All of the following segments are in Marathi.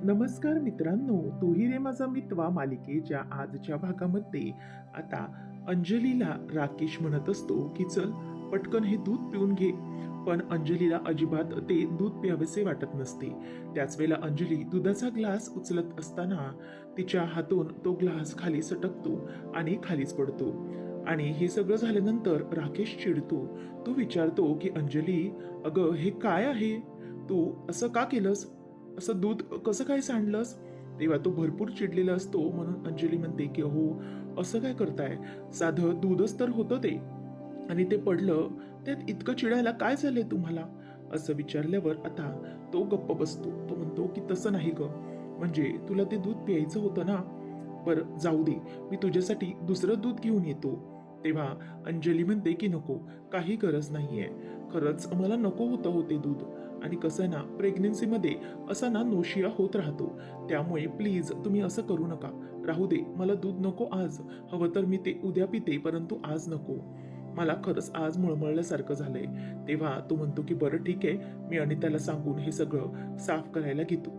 नमस्कार मित्रांनो, तूही रे माझा मितवा मालिकेच्या आजच्या भागामध्ये आता अंजलीला राकेश म्हणत असतो की चल पटकन हे दूध पिऊन घे. पण अंजलीला अजिबात ते दूध प्यावेसे वाटत नसते. त्याच वेळेला अंजली दुधाचा ग्लास उचलत असताना तिच्या हातून तो ग्लास खाली सटकतो आणि खालीच पडतो. आणि हे सगळं झाल्यानंतर राकेश चिडतो. तो विचारतो की अंजली, अगं हे काय आहे? तू असं का केलंस? असं दूध कसं काय सांडलंस? तेव्हा तो भरपूर चिडलेला असतो. म्हणून अंजली म्हणते की हो, असं काय करताय? साधं दूधच तर होतं ते, आणि ते पडलं. त्यात इतकं चिडायला काय झालंय तुम्हाला? असं विचारल्यावर आता तो गप्प बसतो. तो म्हणतो की तसं नाही ग, म्हणजे तुला ते दूध प्यायचं होतं ना. बरं जाऊ दे, मी तुझ्यासाठी दुसरं दूध घेऊन येतो. तेव्हा अंजली म्हणते की नको, काही गरज नाहीये. खरंच मला नको होतं हो ते दूध. आणि कसं आहे ना, प्रेग्नन्सीमध्ये असा ना नोशिया होत राहतो. त्यामुळे प्लीज तुम्ही असं करू नका. राहू दे, मला दूध नको आज. हवं तर मी ते उद्या पिते, परंतु आज नको. मला खरंच आज मळमळल्यासारखं झालंय. तेव्हा तो म्हणतो की बरं ठीक आहे, मी अनिताला सांगून हे सगळं साफ करायला घेतो.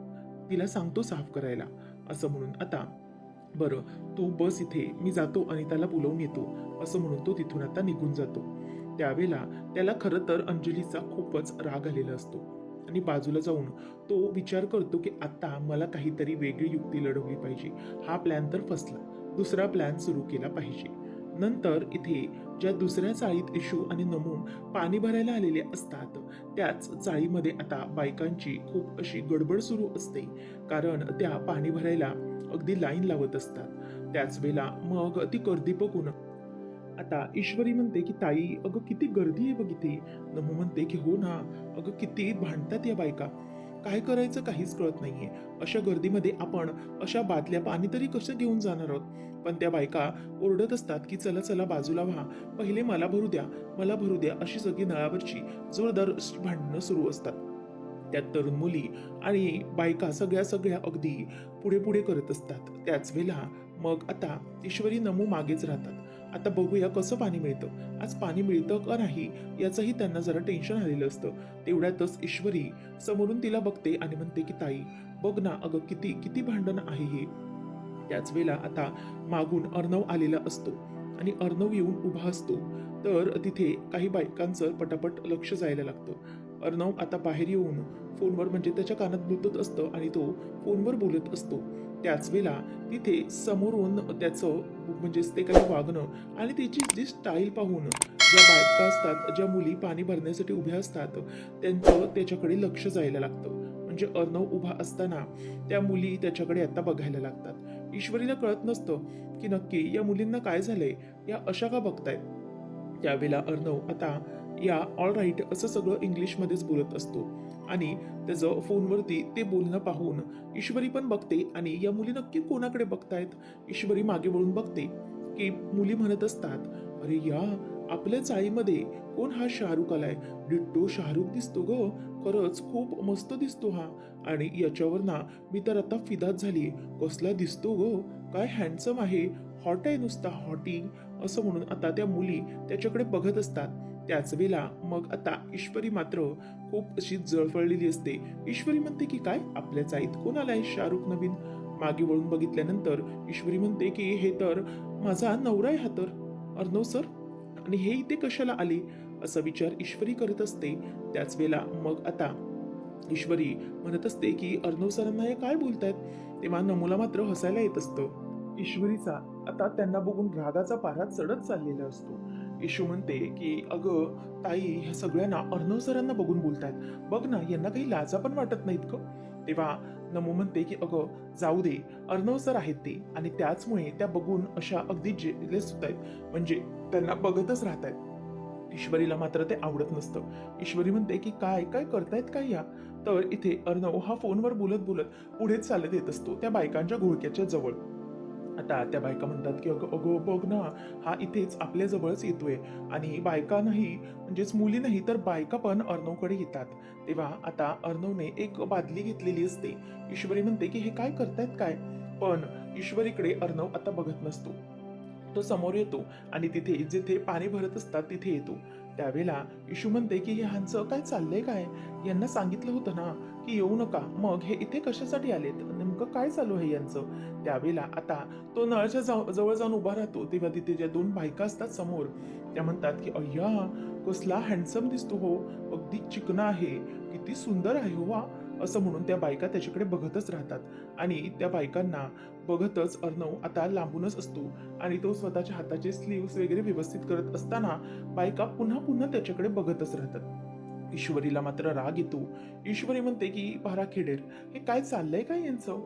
तिला सांगतो साफ करायला. असं म्हणून आता बरं, तू बस इथे, मी जातो अनिताला बोलावून येतो. असं म्हणून तो तिथून आता निघून जातो. त्यावेळेला त्याला खरं तर अंजलीचा खूपच राग आलेला असतो. आणि बाजूला जाऊन तो विचार करतो की आता मला काहीतरी वेगळी युक्ती लढवली पाहिजे. हा प्लॅन तर फसला. दुसरा प्लॅन सुरू केला पाहिजे. नंतर इथे ज्या दुसऱ्या चाळीत इशू आणि नमू पाणी भरायला आलेले असतात, त्याच चाळीमध्ये आता बायकांची खूप अशी गडबड सुरू असते. कारण त्या पाणी भरायला अगदी लाईन लावत असतात. त्याच वेळेला मग ती गर्दी बघून आता ईश्वरी म्हणते की ताई, अगं किती गर्दी आहे बघ इथे. नमू म्हणते की हो ना, अगं किती भांडतात या बायका. काय करायचं काहीच कळत नाहीये. अशा गर्दीमध्ये आपण अशा बादल्या पाणी तरी कसं घेऊन जाणार आहोत? पण त्या बायका ओरडत असतात की चला चला बाजूला व्हा, पहिले मला भरू द्या, मला भरू द्या. अशी सगळी नळावरची जोरदार भांडणं सुरू असतात. त्यात तरुण मुली आणि बायका सगळ्या सगळ्या अगदी पुढे पुढे करत असतात. त्याच वेळेला मग आता ईश्वरी नमू मागेच राहतात. आता बघूया कसं पाणी मिळतं, आज पाणी मिळतं का नाही याचंही त्यांना जरा टेन्शन आलेलं असतं. तेवढ्यातच ईश्वरी समोरून तिला बघते आणि म्हणते की ताई, बघ ना, अगं किती किती भांडण आहे हे. त्याच वेळेला आता मागून अर्णव आलेला असतो आणि अर्णव येऊन उभा असतो. तर तिथे काही बायकांचं पटापट लक्ष जायला लागतं. अर्णव आता बाहेर येऊन फोनवर, म्हणजे त्याच्या कानात ब्लूटूथ असतं आणि तो फोनवर बोलत असतो. त्याच वेळेला तिथे समोरून त्याचं म्हणजे ते काही वागणं आणि त्याची जी स्टाईल पाहून ज्या बायका असतात, ज्या मुली पाणी भरण्यासाठी उभ्या असतात, त्यांचं त्याच्याकडे लक्ष जायला लागतं. म्हणजे अर्णव उभा असताना त्या मुली त्याच्याकडे आता बघायला लागतात. ईश्वरीला कळत नसतं की नक्की या मुलींना काय झालंय, या अशा का बघतायत. त्यावेळेला अर्णव आता या ऑल राईट असं सगळं इंग्लिशमध्येच बोलत असतो. आणि त्याचं फोनवरती ते बोलणं पाहून ईश्वरी पण बघते आणि या मुली नक्की कोणाकडे बघतायत. ईश्वरी मागे वळून बघते की मुली म्हणत असतात, अरे या आपल्या चाळीमध्ये कोण हा शाहरुख आलाय, डिट्टो शाहरुख दिसतो ग, खरंच खूप मस्त दिसतो हा. आणि याच्यावर ना मी तर आता फिदाच झाली, कसला दिसतो ग, काय हँडसम आहे, हॉट आहे नुसता हॉटी. असं म्हणून आता त्या मुली त्याच्याकडे बघत असतात. त्याच वेळेला मग आता ईश्वरी मात्र खूप अशी जळफळलेली असते. ईश्वरी म्हणते की काय आपल्या चाळीत कोण आलाय शाहरुख नवीन. मागे वळून बघितल्यानंतर ईश्वरी म्हणते की हे तर माझा नवरा आहे हा तर, अर्णव सर, आणि हे इथे कशाला आले, असा विचार ईश्वरी करत असते. त्याच वेळेला मग आता ईश्वरी म्हणत असते की अर्णव सरांना हे काय बोलतायत. तेव्हा नमूला मात्र हसायला येत असतं. ईश्वरीचा आता त्यांना बघून रागाचा पारा चढत चाललेला असतो. ईशू म्हणते की अगं ताई, ह्या सगळ्यांना अर्णव सरांना बघून बोलतायत, बघ ना यांना काही लाजा पण वाटत नाहीत का. तेव्हा नमू म्हणते की अगं जाऊ दे, अर्णव सर आहेत ते, आणि त्याचमुळे त्या बघून अशा अगदी जेलस होत आहेत, म्हणजे त्यांना बघतच राहतायत. ईश्वरीला मात्र ते आवडत नसतं. ईश्वरी म्हणते की काय काय करतायत काय या. तर इथे अर्णव हा फोनवर बोलत बोलत पुढेच चालत येत असतो त्या बायकांच्या घोळक्याच्या जवळ. आता त्या बायका म्हणतात की अगं अगं बघ ना, हा इथेच आपल्या जवळच येतोय. आणि बायका नाही, म्हणजेच मुली नाही तर बायका पण अर्णवकडे येतात. तेव्हा आता अर्णवने एक बादली घेतलेली असते. ईश्वरी म्हणते की हे काय करतायत काय. पण ईश्वरीकडे अर्णव आता बघत नसतो. तो समोर येतो आणि तिथे जिथे पाणी भरत असतात तिथे येतो. त्यावेळेला इशू म्हणते की ह्यांचं काय चाललंय काय, यांना सांगितलं होतं ना की येऊ नका, मग हे इथे कशासाठी आलेत, नेमकं काय चालू आहे यांचं. त्यावेळेला आता तो नळाच्या जवळ जाऊन उभा राहतो, तेव्हा तिथे ज्या दोन बायका असतात समोर, त्या म्हणतात की अय्या कसला हँडसम दिसतो हो, अगदी चिकना आहे, किती सुंदर आहे हो हा, असं म्हणून त्या बायका त्याच्याकडे बघतच राहतात. आणि त्या बायकांना बघतच अर्णव आता लांबूनच असतो आणि तो स्वतःच्या हाताचे स्लीव्स वगैरे व्यवस्थित करत असताना बायका पुन्हा पुन्हा त्याच्याकडे बघतच राहतात. ईश्वरीला मात्र राग येतो. ईश्वरी म्हणते की भारा खेडेर, हे काय चाललंय काय यांचं.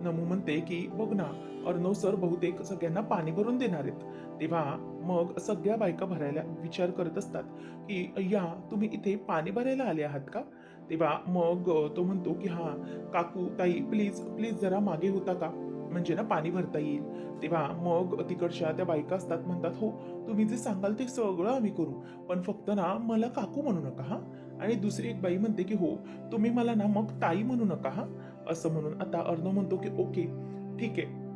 नमू म्हणते की बघ ना, अर्णव सर बहुतेक सगळ्यांना पाणी भरून देणार आहेत. तेव्हा मग सगळ्या बायका भरायला विचार करत असतात की अय्या तुम्ही इथे पाणी भरायला आले आहात का. तेव्हा मग तो म्हणतो की हा काकू ताई प्लीज प्लीज जरा मागे होता का, म्हणजे ना पाणी भरता येईल. तेव्हा मग तिकडच्या त्या बायका असतात, म्हणतात हो तुम्ही जे सांगाल ते सगळं आम्ही करू, पण फक्त ना मला काकू म्हणू नका हा. आणि दुसरी एक बाई म्हणते की हो तुम्ही मला ना मग ताई म्हणू नका हा. असं म्हणून आता अर्णव म्हणतो की ओके ठीक आहे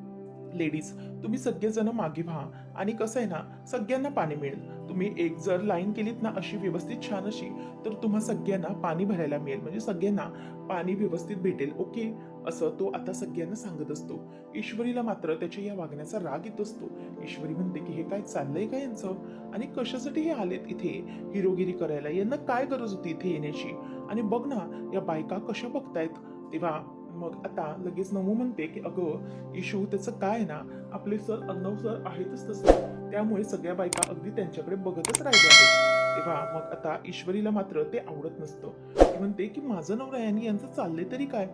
लेडीज, तुम्ही सगळेजण मागे व्हा आणि कसं आहे ना सगळ्यांना पाणी मिळेल. तुम्ही एक जर लाईन केलीत ना अशी व्यवस्थित छान अशी, तर तुम्हा सगळ्यांना पाणी भरायला मिळेल, म्हणजे सगळ्यांना पाणी व्यवस्थित भेटेल. ओके, असं तो आता सगळ्यांना सांगत असतो. ईश्वरीला मात्र त्याच्या या वागण्याचा राग येत असतो. ईश्वरी म्हणते की हे काय चाललंय का यांचं, आणि कशासाठी हे आलेत इथे हिरोगिरी करायला, यांना काय गरज होती इथे येण्याची, आणि बघ ना या बायका कशा बघतायत. तेव्हा मग आता लगेच नमू म्हणते की अगं इशू त्याचं काय ना, आपले सर अर्णव सर आहेतच तसं, त्यामुळे सगळ्या बायका अगदी त्यांच्याकडे बघतच राहिल्या आहेत. तेव्हा मग आता ईश्वरीला मात्र ते आवडत नसतं. ती म्हणते की माझं नवरा यांनी यांचं चाललंय तरी काय.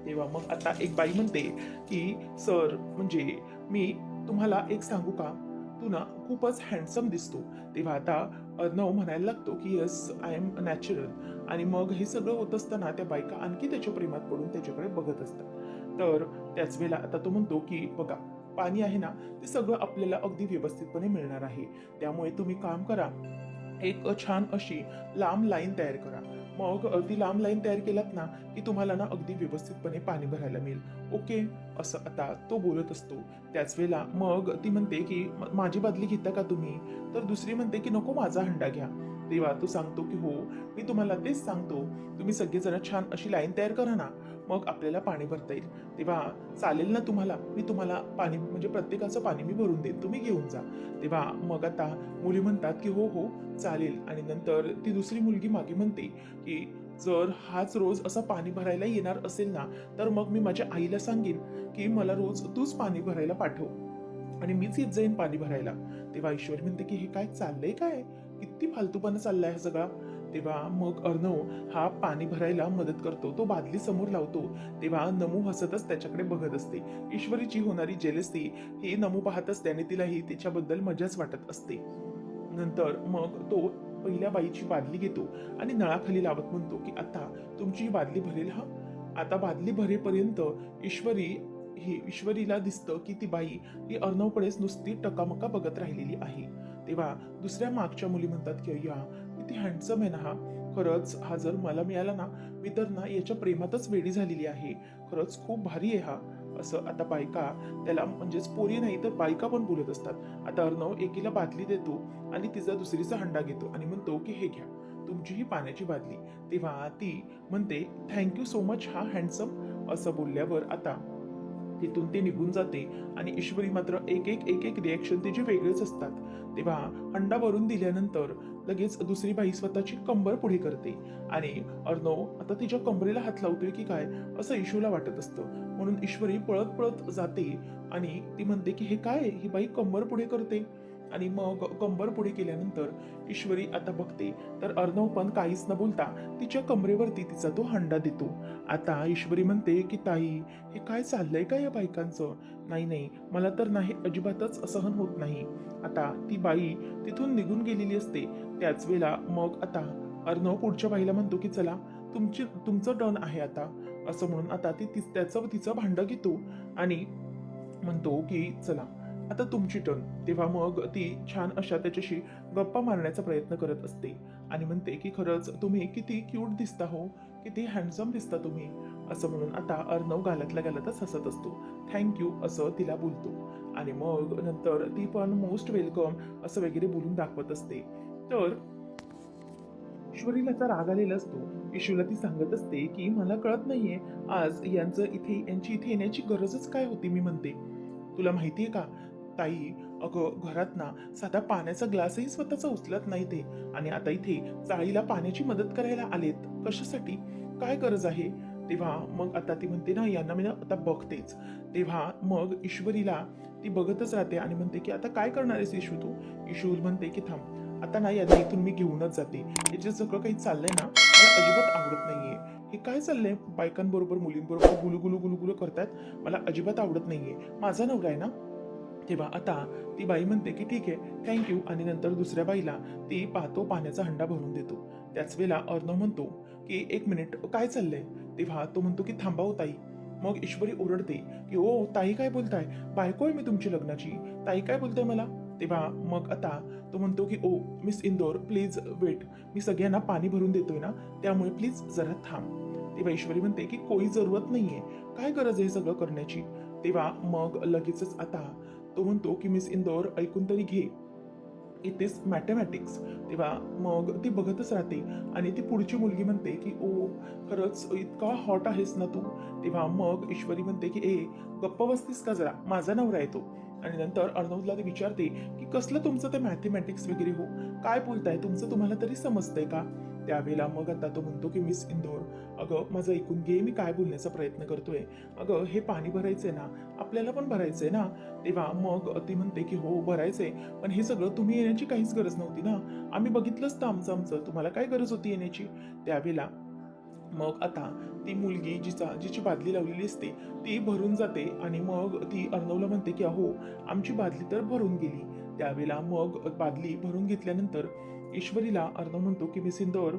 तेव्हा मग आता एक बाई म्हणते की सर म्हणजे मी तुम्हाला एक सांगू का, तू ना खूपच हँडसम दिसतो. तेव्हा आता अर्णव म्हणायला लागतो की येस आय एम नॅचरल. आणि मग हे सगळं होत असताना त्या बायका आणखी त्याच्या प्रेमात पडून त्याच्याकडे बघत असतात. तर त्याच वेळेला आता तो म्हणतो की बघा पाणी आहे ना ते सगळं आपल्याला अगदी व्यवस्थितपणे मिळणार आहे, त्यामुळे तुम्ही काम करा, एक छान अशी लांब लाईन तयार करा. मग ती लांब लाईन तयार केलात ना की तुम्हाला ना अगदी व्यवस्थितपणे पाणी भरायला मिळेल. ओके, असं आता तो बोलत असतो. त्याच वेळेला मग ती म्हणते की माझी बादली घेता का तुम्ही, तर दुसरी म्हणते की नको माझा हंडा घ्या. तेव्हा तो सांगतो की हो मी तुम्हाला तेच सांगतो, तुम्ही सगळेजण छान अशी लाईन तयार करा ना, मग आपल्याला पाणी भरता येईल. तेव्हा चालेल ना तुम्हाला, मी तुम्हाला पाणी म्हणजे प्रत्येकाचं पाणी मी भरून देईन, तुम्ही घेऊन जा. तेव्हा मग आता मुली म्हणतात की हो हो चालेल. आणि नंतर ती दुसरी मुलगी मागे म्हणते की जर हाच रोज असा पाणी भरायला येणार असेल ना, तर मग मी माझ्या आईला सांगेन की मला रोज तूच पाणी भरायला पाठव आणि मीच येत जाईन पाणी भरायला. तेव्हा ईश्वरी म्हणते की हे काय चाललंय काय, किती फालतूपणा चाललाय हा सगळा. तेव्हा मग अर्णव हा पाणी भरायला मदत करतो, तो बादली समोर लावतो. तेव्हा नमू हसतच त्याच्याकडे बघत असते. ईश्वरीची होणारी जेलसी ही नमू पाहत असते आणि तिलाही तिच्याबद्दल मजाच वाटत असते. नंतर मग तो पहिल्या बाईची बादली घेतो आणि नळाखाली लावत म्हणतो की आता तुमची बादली भरेल हा. आता बादली भरेपर्यंत ईश्वरी ईश्वरीला दिसतं की ती बाई ही अर्णवकडेच नुसती टकामका बघत राहिलेली आहे. तेव्हा दुसऱ्या मागच्या मुली म्हणतात की अय्या किती हँडसम आहे ना हा, खरंच हा जर मला मिळाला ना, मी तर ना याच्या प्रेमातच वेडी झालेली आहे, खरंच खूप भारी आहे हा. असं आता बायका त्याला म्हणजेच पोरी नाही तर बायका पण बोलत असतात. आता अर्णव एकीला बादली देतो आणि तिचा दुसरीचा हंडा घेतो आणि म्हणतो की हे घ्या तुमची ही पाण्याची बादली. तेव्हा ती म्हणते थँक्यू सो मच हा हँडसम. असं बोलल्यावर आता तिथून ती निघून जाते आणि ईश्वरी मात्र एक एक एक एक रिॲक्शन तिचे वेगळेच असतात. तेव्हा हंडा भरून दिल्यानंतर लगेच दुसरी बाई स्वतःची कंबर पुढे करते आणि अर्णव आता तिच्या कंबरेला हात लावतोय की काय असं इशूला वाटत असतं. म्हणून ईश्वरी पळत पळत जाते आणि ती म्हणते की हे काय ही बाई कंबर पुढे करते. आणि मग कंबर पुढे केल्यानंतर ईश्वरी आता बघते तर अर्णव पण काहीच न बोलता तिच्या कमरेवरती तिचा तो हंडा देतो. आता ईश्वरी म्हणते की ताई हे काय चाललंय का या बायकांचं, नाही नाही मला तर नाही अजिबातच सहन होत नाही. आता ती बाई तिथून निघून गेलेली असते. त्याच वेळेला मग आता अर्णव पुढच्या बाईला म्हणतो की चला तुमचं टर्न आहे आता. असं म्हणून आता ती त्याचं तिचं भांडं घेतो आणि म्हणतो की चला आता तुमची टर्न. तेव्हा मग ती छान अशा त्याच्याशी गप्पा मारण्याचा प्रयत्न करत असते आणि म्हणते की खरंच तुम्ही किती क्यूट दिसता हो, किती हँडसम दिसता तुम्ही. असं म्हणून आता अर्णव गालातल्या गालातच हसत असतो. थँक्यू असं तिला बोलतो आणि मग नंतर ती पण मोस्ट वेलकम असं वगैरे बोलून दाखवत असते. तर ईश्वरीला तर राग आलेला असतो. इशूला ती सांगत असते की मला कळत नाहीये आज यांची इथे येण्याची गरजच काय होती. मी म्हणते तुला माहितीये का ताई, अगं घरात ना साधा पाण्याचा ग्लासही स्वतःचा उचलत नाही ते, आणि आता इथे चाळीला पाण्याची मदत करायला आलेत. कशासाठी? काय गरज आहे? तेव्हा मग आता ती म्हणते ना यांना मी ना आता बघतेच. तेव्हा मग ईश्वरीला ती बघतच राहते आणि म्हणते की आता काय करणार आहेस इशू तू? इशू म्हणते की थांब आता ना यांना इथून मी घेऊनच जाते. हे जे सगळं काही चाललंय ना मला अजिबात आवडत नाहीये. हे काय चाललंय बायकांबरोबर मुलींबरोबर गुलू गुलू गुलू गुलू करतात, मला अजिबात आवडत नाहीये. माझा नवरा आहे ना. तेव्हा आता ती बाई म्हणते की ठीक आहे थँक्यू, आणि नंतर दुसऱ्या बाईला ती पाहतो पाण्याचा हंडा भरून देतो. त्याच वेळेला अर्णव म्हणतो की एक मिनिट काय चाललंय? तेव्हा तो म्हणतो की थांबा हो ताई. मग ईश्वरी ओरडते की ओ ताई काय बोलताय, बायको आहे मी तुमची लग्नाची, ताई काय बोलताय मला? तेव्हा मग आता तो म्हणतो की ओ मिस इंदोर प्लीज वेट, मी सगळ्यांना पाणी भरून देतोय ना, त्यामुळे प्लीज जरा थांब. तेव्हा ईश्वरी म्हणते की कोई जरूरत नाहीये, काय गरज आहे सगळं करण्याची? तेव्हा मग लगेचच आता तो म्हणतो की मिस इंदोर ऐकून तरी घे, इट इज मॅथमॅटिक्स. तेव्हा मग ती बघतच राहते आणि ती पुढची मुलगी म्हणते की ओ खरंच इतका हॉट आहेस ना तू. तेव्हा मग ईश्वरी म्हणते की ए गप्प बसतीस का जरा, माझा नवरा येतो. आणि नंतर अर्णवला ते विचारते की कसलं तुमचं ते मॅथमॅटिक्स वगैरे हो, काय बोलताय तुमचं, तुम्हाला तरी समजतंय का? त्यावेळेला मग आता तो म्हणतो की मिस इंदोर अगं माझं ऐकून घे, मी काय बोलण्याचा प्रयत्न करतोय. अगं हे पाणी भरायचंय ना, आपल्याला पण भरायचंय ना. तेव्हा मग ती म्हणते की हो भरायचंय, पण हे सगळं तुम्ही येण्याची काहीच गरज नव्हती ना, आम्ही बघितलंच तर आमचं तुम्हाला काय गरज होती येण्याची? त्यावेळेला मग आता ती मुलगी जिची बादली लावलेली असते ती भरून जाते आणि मग ती अर्णवला म्हणते की अहो आमची बादली तर भरून गेली. त्यावेळेला मग बादली भरून घेतल्यानंतर ईश्वरीला अर्णव म्हणतो की मिस इंदोर,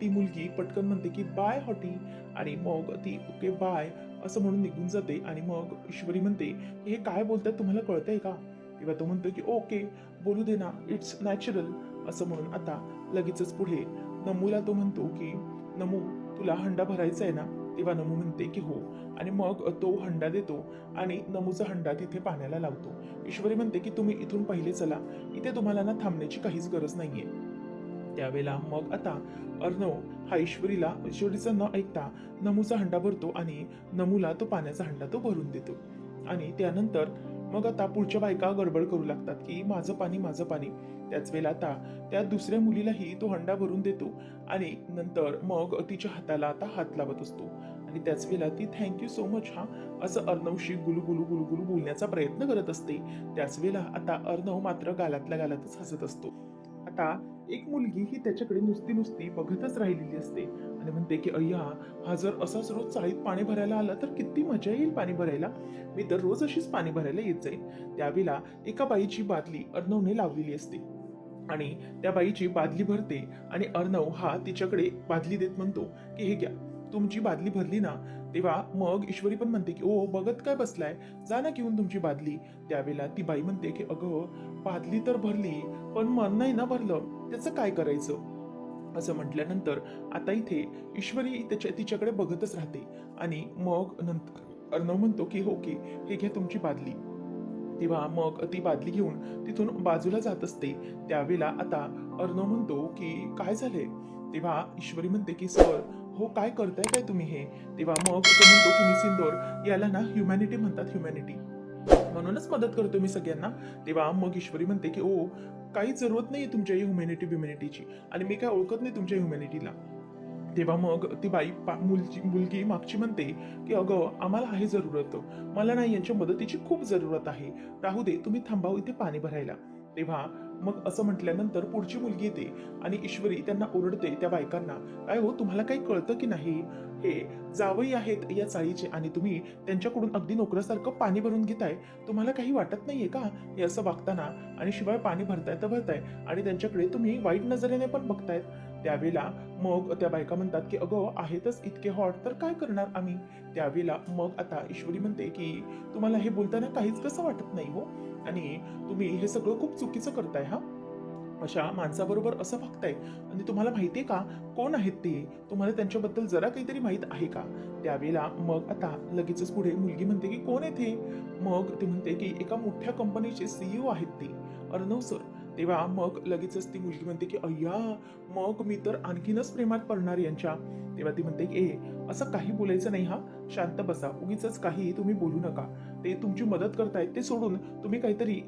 ती मुलगी पटकन म्हणते की बाय हॉटी, आणि मग ती ओके बाय असं म्हणून निघून जाते. आणि मग ईश्वरी म्हणते की हे काय बोलतात तुम्हाला कळतंय का? तेव्हा तो म्हणतो की ओके बोलू दे ना, इट्स नॅचरल असं म्हणून आता लगेचच पुढे नमूला तो म्हणतो की नमू तुला हंडा भरायचा आहे ना? तेव्हा नमू म्हणते की हो, आणि मग तो हंडा देतो आणि नमूचा हंडा तिथे पाण्याला लावतो. ईश्वरी म्हणते की तुम्ही इथून पहिले चला, इथे तुम्हाला ना थांबण्याची काहीच गरज नाहीये. त्यावेळेला मग आता अर्णव हा ईश्वरीचं न ऐकता नमूचा हंडा भरतो आणि नमूला तो पाण्याचा हंडा तो भरून देतो. आणि त्यानंतर मग आता पुढच्या बायका गडबड करू लागतात की माझं पाणी माझं पाणी. त्याच वेळेला आता त्या दुसऱ्या मुलीलाही तो हंडा भरून देतो आणि नंतर मग तिच्या हाताला आता हात लावत असतो. आणि त्याच वेळेला ती थँक्यू सो मच हा असं अर्णवशी गुलू गुलू गुलू गुलू बोलण्याचा प्रयत्न करत असते. त्याच वेळेला आता अर्णव मात्र गालातल्या गालातच हसत असतो. आता एक मुलगी ही त्याच्याकडे नुसती नुसती बघतच राहिलेली असते आणि म्हणते की अय्या, हा जर असाच रोज चाळीत पाणी भरायला आला तर किती मजा येईल पाणी भरायला, मी तर रोज अशीच पाणी भरायला येत जाईल. त्यावेळेला एका बाईची बादली अर्णवने लावलेली असते आणि त्या बाईची बादली भरते आणि अर्णव हा तिच्याकडे बादली देत म्हणतो की हे घ्या, तुमची बादली भरली ना? तेव्हा मग ईश्वरी पण म्हणते की ओ बघत काय बसलाय, जा ना घेऊन तुमची बादली. त्यावेळेला ती बाई म्हणते की अगं बादली तर भरली, पण मन नाही ना भरलं, त्याचं काय करायचं? असं म्हटल्यानंतर आता इथे ईश्वरी तिच्याकडे बघतच राहते आणि मग नंतर अर्णव म्हणतो की हो की हे घ्या तुमची बादली. तेव्हा मग ती बादली घेऊन तिथून बाजूला जात असते. त्यावेळेला आता अर्णव म्हणतो की काय झालंय? तेव्हा ईश्वरी म्हणते की सर हो काय करताय काय तुम्ही हे? तेव्हा मग तो म्हणतो की मी सिंदोर याला ना ह्युमॅनिटी म्हणतात, ह्युमॅनिटी म्हणूनच मदत करतो मी सगळ्यांना. तेव्हा मग ईश्वरी म्हणते की ओ काही जरूरत नाही तुमच्या ह्युमॅनिटीची, आणि मी काय ओळखत नाही तुमच्या ह्युमॅनिटीला. तेव्हा मग ती बाई मुलगी मागची म्हणते की अगं आम्हाला आहे जरूरत, मला नाही यांच्या मदतीची खूप जरूरत आहे, राहू दे तुम्ही थांबाव इथे पाणी भरायला. तेव्हा मग असं म्हटल्यानंतर पुढची मुलगी येते आणि ईश्वरी त्यांना ओरडते त्या बायकांना, काय हो तुम्हाला काही कळतं की नाही? हे जावई आहेत या चाळीचे आणि तुम्ही त्यांच्याकडून अगदी नोकरासारखं पाणी भरून घेताय, तुम्हाला काही वाटत नाहीये का हे असं वागताना? आणि शिवाय पाणी भरताय तर भरताय आणि त्यांच्याकडे तुम्ही वाईट नजरेने पण बघतायत. त्यावेळेला मग त्या बायका म्हणतात की अगं आहेतच इतके हॉट तर काय करणार आम्ही? त्यावेळेला मग आता ईश्वरी म्हणते की तुम्हाला हे बोलताना काहीच कसं वाटत नाही हो, आणि तुम्ही हे सगळं खूप चुकीचं करताय हा, अशा माणसाबरोबर असं वागताय, आणि तुम्हाला माहितीये का कोण आहेत ते? तुम्हाला त्यांच्याबद्दल जरा काहीतरी माहित आहे का? त्यावेळेला मग आता लगेचच पुढे मुलगी म्हणते की कोण आहे ते? मग ती म्हणते की एका मोठ्या कंपनीचे सीईओ आहेत ते, अर्णव सर. तेव्हा मग लगेचच ती मुलगी म्हणते की अय्या, मग मी तर आणखीनच प्रेमात पडणार यांच्या. तेव्हा ती म्हणते की असं काही बोलायचं नाही, हा शांत बसा, उगीच काही तुम्ही बोलू नका. ते तुमची मदत करतायत ते सोडून तुम्ही काहीतरी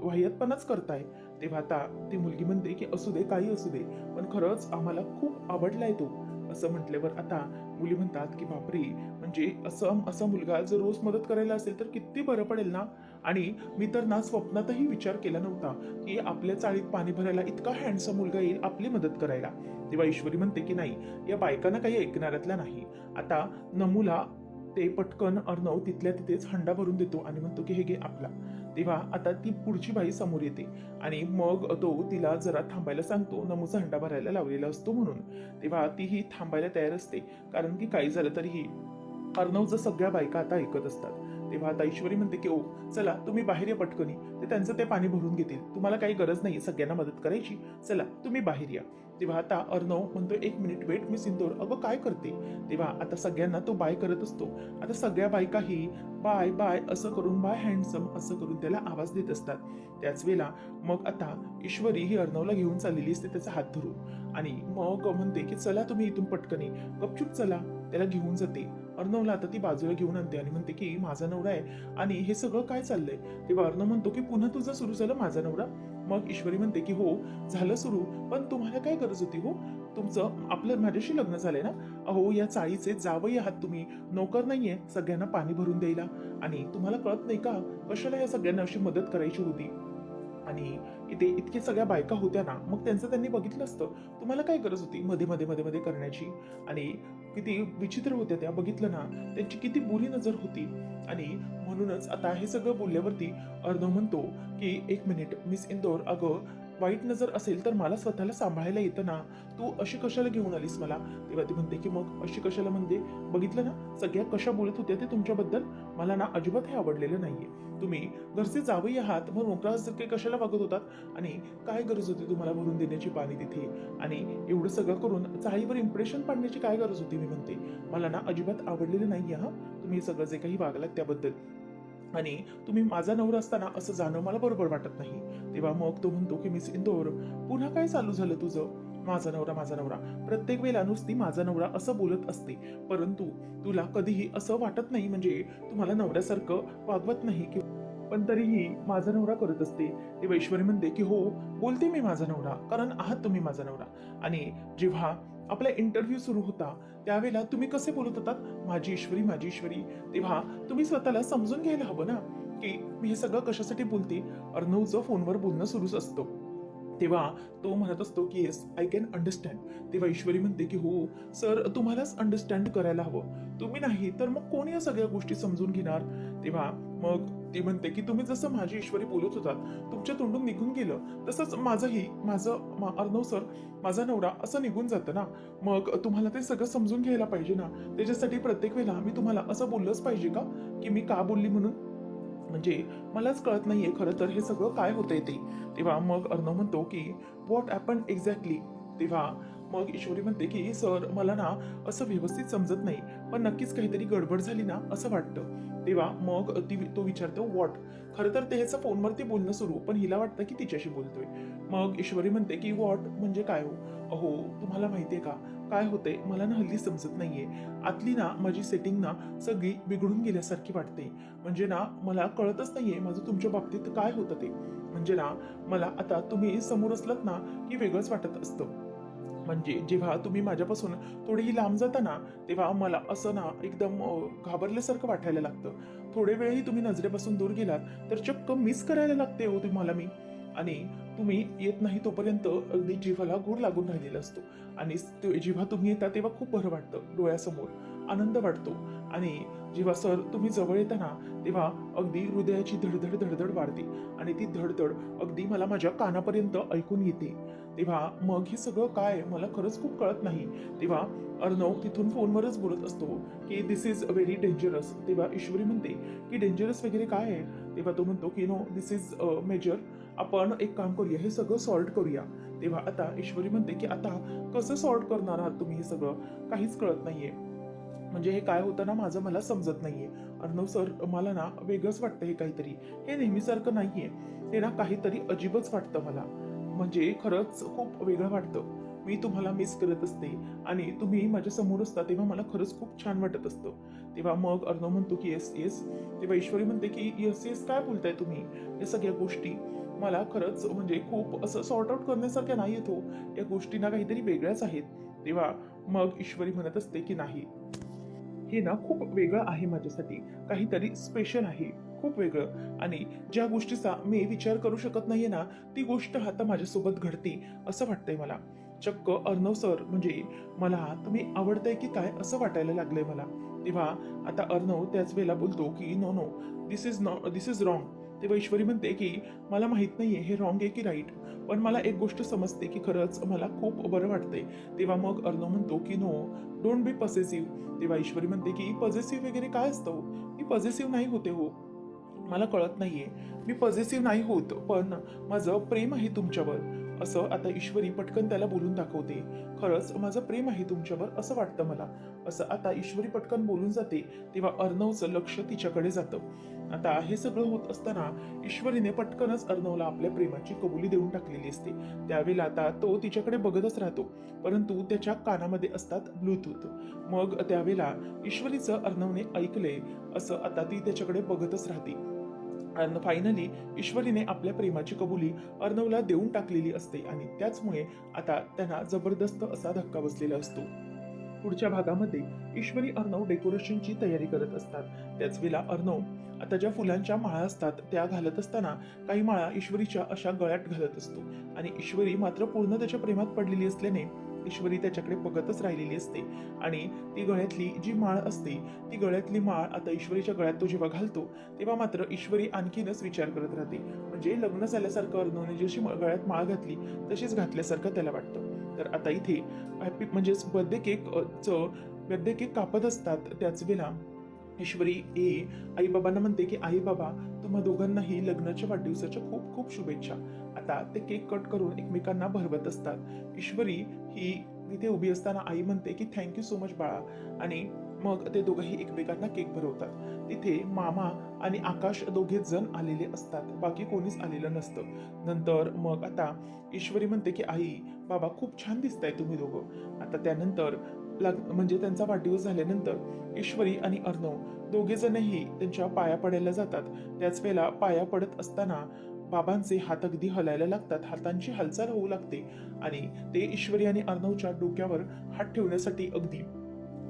वाह्यातपणाच करताय. तेव्हा आता ती मुलगी म्हणते की असू दे, काही असू दे, पण खरंच आम्हाला खूप आवडलाय तो. असं म्हटल्यावर आता मुली म्हणतात की बापरे, म्हणजे असं असा मुलगा जर रोज मदत करायला असेल तर किती बरं पडेल ना. आणि मी तर ना स्वप्नातही विचार केला नव्हता की आपल्या चाळीत पाणी भरायला इतका हँडसम मुलगा येईल आपली मदत करायला. तेव्हा ईश्वरी म्हणते की नाही, या बायकांना काही ऐकणाऱ्यातल्या नाही. आता नमूला ते पटकन अर्णव तिथल्या तिथेच हंडा भरून देतो आणि म्हणतो की हे घे आपला. तेव्हा आता ती पुढची बाई समोर येते आणि मग तो तिला जरा थांबायला सांगतो, नमूचा हंडा भरायला लावलेला असतो म्हणून. तेव्हा तीही थांबायला तयार असते, कारण की काही झालं तरीही अर्णवचं सगळ्या बायका आता ऐकत असतात. तेव्हा आता ईश्वरी म्हणते की ओ, चला तुम्ही बाहेर या पटकनी, ते त्यांचं ते पाणी भरून घेतील, तुम्हाला काही गरज नाही सगळ्यांना मदत करायची, चला तुम्ही बाहेर या. तेव्हा आता अर्णव म्हणतो, एक मिनिट वेट मी सिंदूर, अगं काय करते. तेव्हा आता सगळ्यांना तो बाय करत असतो. आता सगळ्या बायकाही बाय बाय असं करून, बाय हँडसम असं करून त्याला आवाज देत असतात. त्याच वेळेला मग आता ईश्वरी ही अर्णवला घेऊन चाललेली असते त्याचा हात धरून, आणि मग म्हणते की चला तुम्ही इथून पटकनी, गपचूप चला. त्याला घेऊन जाते. अर्णवला आता ती बाजूला घेऊन आणते आणि म्हणते की माझा नवरा आहे आणि हे सगळं काय चाललंय. तेव्हा अर्णव म्हणतो की पुन्हा तुझं सुरू झालं माझा नवरा. मग ईश्वरी म्हणते की हो झालं सुरू, पण तुम्हाला काय गरज होती हो, तुमचं आपलं माझ्याशी लग्न झालंय ना. अहो या चाळीचे जावई आहात तुम्ही, नोकर नाहीये सगळ्यांना पाणी भरून द्यायला. आणि तुम्हाला कळत नाही का कशाला या सगळ्यांना अशी मदत करायची होती. आणि इथे इतके सगळ्या बायका होत्या ना, मग त्यांचं त्यांनी बघितलं असतं, तुम्हाला काय गरज होती मध्ये मध्ये मध्ये मध्ये करण्याची. आणि किती विचित्र होत्या त्या, बघितलं ना, त्यांची किती बुरी नजर होती. आणि म्हणूनच आता हे सगळं बोलल्यावरती अर्णव म्हणतो की एक मिनिट मिस इंदोर, अगं वाईट नजर असेल तर मला स्वतःला सांभाळायला येतं ना, तू अशी कशाला घेऊन आलीस मला. तेव्हा ती म्हणते की मग अशी कशाला म्हणजे, बघितलं ना सगळ्या कशा बोलत होत्या ते तुमच्याबद्दल, मला ना अजिबात हे आवडलेलं नाहीये. तुम्ही घरचे जावई आहात, मग नोकरासारखे कशाला वागत होतात. आणि काय गरज होती तुम्हाला भरून देण्याची पाणी तिथे, आणि एवढं सगळं करून चाळीवर इम्प्रेशन पाडण्याची काय गरज होती. मी म्हणते मला ना अजिबात आवडलेलं नाहीये हा, तुम्ही हे सगळं जे काही वागलात त्याबद्दल. आणि तुम्ही माझा नवरा असताना असं जाणं मला बरोबर वाटत नाही. तेव्हा मग तो म्हणतो की मिस इंदोर, पुन्हा काय चालू झालं तुझं, माझा नवरा माझा नवरा, प्रत्येक वेळेला नुसती माझा नवरा असं बोलत असते, परंतु तुला कधीही असं वाटत नाही, म्हणजे तुम्हाला नवऱ्यासारखं वागवत नाही की, पण तरीही माझा नवरा करत असते. तेव्हा ईश्वरी म्हणते की हो बोलते मी माझा नवरा, कारण आहात तुम्ही माझा नवरा. आणि जेव्हा आपला इंटरव्ह्यू सुरू होता त्यावेळेला तुम्ही कसे बोलत होतात, माझी ईश्वरी माझी ईश्वरी. तेव्हा तुम्ही स्वतःला समजून घ्यायला हवं ना, की मी हे सगळं कशासाठी बोलते. अर्णवचं फोनवर बोलणं सुरूच असतं. तेव्हा तो म्हणत असतो की येस आय कॅन अंडरस्टँड. तेव्हा ईश्वरी म्हणते की हो सर, तुम्हालाच अंडरस्टँड करायला हवं, तुम्ही नाही तर मग कोण या सगळ्या गोष्टी समजून घेणार. तेव्हा मग ती म्हणते की तुम्ही जसं माझी ईश्वरी बोलत होतात, तुमच्या तोंडून निघून गेलं तसंच माझंही, अर्णव सर माझा नवरा असं निघून जातं ना. मग तुम्हाला ते सगळं समजून घ्यायला पाहिजे ना. त्याच्यासाठी प्रत्येक वेळेला मी तुम्हाला असं बोललंच पाहिजे का, की मी का बोलली म्हणून. म्हणजे मलाच कळत नाहीये खरं तर हे सगळं काय होतंय ते. तेव्हा मग अर्णव म्हणतो की व्हॉट हॅपन एक्झॅक्टली. तेव्हा मग ईश्वरी म्हणते की सर मला ना असं व्यवस्थित समजत नाही, पण नक्कीच काहीतरी गडबड झाली ना असं वाटतं. तेव्हा मग तो विचारतो व्हॉट. खरं तर ते ह्याचं फोनवरती बोलणं सुरू, पण हिला वाटतं की तिच्याशी बोलतोय. मग ईश्वरी म्हणते की व्हॉट म्हणजे काय हो. अहो तुम्हाला माहितीये का काय होतंय, मला ना हल्ली समजत नाहीये. आतली ना माझी सेटिंग ना सगळी बिघडून गेल्यासारखी वाटते. म्हणजे ना मला कळतच नाहीये माझं तुमच्या बाबतीत काय होतं ते. म्हणजे ना मला आता तुम्ही समोर असलात ना की वेगळंच वाटत असतं. म्हणजे जेव्हा तुम्ही माझ्यापासून थोडीही लांब जाता ना, तेव्हा मला असं ना एकदम घाबरल्यासारखं वाटायला लागतं. थोडे वेळही तुम्ही नजरेपासून दूर गेलात तर चक्क मिस करायला लागते हो तुम्हाला मी. आणि तुम्ही येत नाही तोपर्यंत अगदी जिव्हाला घोर लागून राहिलेला असतो. आणि जेव्हा तुम्ही येता तेव्हा खूप बरं वाटतं, डोळ्यासमोर आनंद वाटतो. आणि जेव्हा सर तुम्ही जवळ येता ना, तेव्हा अगदी हृदयाची धडधड धडधड वाढते, आणि ती धडधड अगदी मला माझ्या कानापर्यंत ऐकून येते. तेव्हा मग हे सगळं काय मला खरंच खूप कळत नाही. तेव्हा अर्णव तिथून फोनवरच बोलत असतो की दिस इज व्हेरी डेंजरस. तेव्हा ईश्वरी म्हणते की डेंजरस वगैरे काय आहे. तेव्हा तो म्हणतो की नो दिस इज मेजर. आपण एक काम करूया, हे सगळं सॉल्ट करूया. तेव्हा आता ईश्वरी म्हणते की आता कसं सॉल्ट करणार आहात तुम्ही हे सगळं, काहीच कळत नाहीये. म्हणजे हे काय होतं ना माझं मला समजत नाहीये. अर्णव सर मला ना वेगळंच वाटतं हे काहीतरी, हे नेहमीसारखं नाहीये. हे ना काहीतरी अजीबच वाटतं मला. म्हणजे खरंच खूप वेगळं वाटतं. मी तुम्हाला मिस करत असते आणि तुम्ही माझ्या समोर असता तेव्हा मला खरंच खूप छान वाटत असतं. तेव्हा मग अर्णव म्हणतो की येस येस. तेव्हा ईश्वरी म्हणते की येस येस काय बोलताय तुम्ही, या सगळ्या गोष्टी मला खरंच म्हणजे खूप असं सॉर्ट आउट करण्यासारख्या नाही येतो, या गोष्टींना काहीतरी वेगळ्याच आहेत. तेव्हा मग ईश्वरी म्हणत असते की नाही, हे ना खूप वेगळं आहे माझ्यासाठी, काहीतरी स्पेशल आहे, खूप वेगळं. आणि ज्या गोष्टीचा मी विचार करू शकत नाहीये ना, ती गोष्ट आता माझ्यासोबत घडते असं वाटतंय मला. चक्क अर्णव सर म्हणजे मला तुम्ही आवडताय की काय असं वाटायला लागलंय मला. तेव्हा आता अर्णव त्याच वेळेला बोलतो की no no, this is wrong. तेव्हा ईश्वरी म्हणते की मला माहित नाहीये हे रॉंग आहे की राईट, पण मला एक गोष्ट समजते की खरंच मला खूप बरं वाटतंय. तेव्हा मग अर्णव म्हणतो की नो, डोंट बी पॉसेसिव्ह. तेव्हा ईश्वरी म्हणते की पॉझेसिव्ह वगैरे काय असतं हो? मी पॉझेसिव्ह नाही होते हो. मला कळत नाहीये. मी पॉझेसिव्ह नाही होत, पण माझं प्रेम आहे तुमच्यावर. असं आता ईश्वरी पटकन त्याला बोलून दाखवते. खरंच माझं प्रेम आहे तुमच्यावर असं वाटतं मला. असं आता ईश्वरी पटकन बोलून जाते. तेव्हा अर्णवचं लक्ष तिच्याकडे जातं. आता हे सगळं होत असताना ईश्वरीने पटकनच अर्णवला आपल्या प्रेमाची कबुली देऊन टाकलेली असते. त्यावेळेला आता तो तिच्याकडे बघतच राहतो, परंतु त्याच्या कानामध्ये असतात ब्लूटूथ. मग त्यावेळेला ईश्वरीचं अर्णवने ऐकलंय असं आता ती त्याच्याकडे बघतच राहते. आणि फायनली ईश्वरीने आपल्या प्रेमाची कबुली अर्णवला देऊन टाकलेली असते आणि त्याचमुळे आता त्यांना जबरदस्त असा धक्का बसलेला असतो. पुढच्या भागामध्ये ईश्वरी अर्णव डेकोरेशनची तयारी करत असतात. त्याच वेळेला अर्णव आता ज्या फुलांच्या माळा असतात त्या घालत असताना काही माळा ईश्वरीच्या अशा गळ्यात घालत असतो आणि ईश्वरी मात्र पूर्ण त्याच्या प्रेमात पडलेली असल्याने ईश्वरी त्याच्याकडे बघतच राहिलेली असते आणि ती गळ्यातली जी माळ असते, ती गळ्यातली माळ आता ईश्वरीच्या गळ्यात तो जेव्हा घालतो तेव्हा मात्र ईश्वरी आणखीनच विचार करत राहते. म्हणजे लग्न झाल्यासारखं अर्णवने जशी गळ्यात माळ घातली तशीच घातल्यासारखं त्याला वाटतं. तर आता इथे हॅपी म्हणजेच बर्थडे केक कापत असतात. त्याच वेळेला ईश्वरी आई बाबांना म्हणते की आई बाबा, तुम्हा दोघांनाही लग्नाच्या वाढदिवसाच्या खूप खूप शुभेच्छा. आता ते केक कट करून एकमेकांना भरवत असतात. ईश्वरी ही तिथे उभी असताना आई म्हणते की थँक्यू सो मच बाळा, आणि मग ते दोघंही एकमेकांना केक भरवतात. तिथे मामा आणि आकाश दोघेच जण आलेले असतात, बाकी कोणीच आलेलं नसतं. नंतर मग आता ईश्वरी म्हणते की आई बाबा खूप छान दिसताय तुम्ही दोघं. आता त्यानंतर म्हणजे त्यांचा वाढदिवस झाल्यानंतर ईश्वरी आणि अर्णव दोघेजणही त्यांच्या पाया पडायला जातात. त्याच वेळेला पाया पडत असताना बाबांचे हात अगदी हलायला लागतात, हातांची हालचाल होऊ लागते आणि ते ईश्वरी आणि अर्णवच्या डोक्यावर हात ठेवण्यासाठी अगदी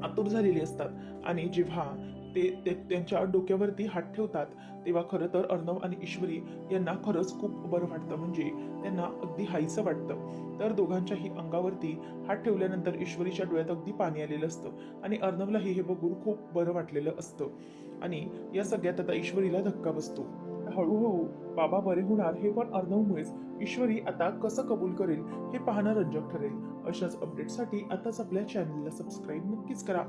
आतुर झालेले असतात. आणि जेव्हा ते त्यांच्या डोक्यावरती हात ठेवतात तेव्हा खरं तर अर्णव आणि ईश्वरी यांना खरंच खूप बरं वाटतं, म्हणजे त्यांना अगदी हायसं वाटतं. तर दोघांच्याही अंगावरती हात ठेवल्यानंतर ईश्वरीच्या डोळ्यात अगदी पाणी आलेलं असतं आणि अर्णवलाही हे बघून खूप बरं वाटलेलं असतं. आणि या सगळ्यात आता ईश्वरीला धक्का बसतो. हळूहळू बाबा बरे होणार हे पण अर्णवमुळेच. ईश्वरी आता कसं कबूल करेल हे पाहणं रंजक ठरेल. अशाच अपडेटसाठी आताच आपल्या चॅनलला सबस्क्राईब नक्कीच करा.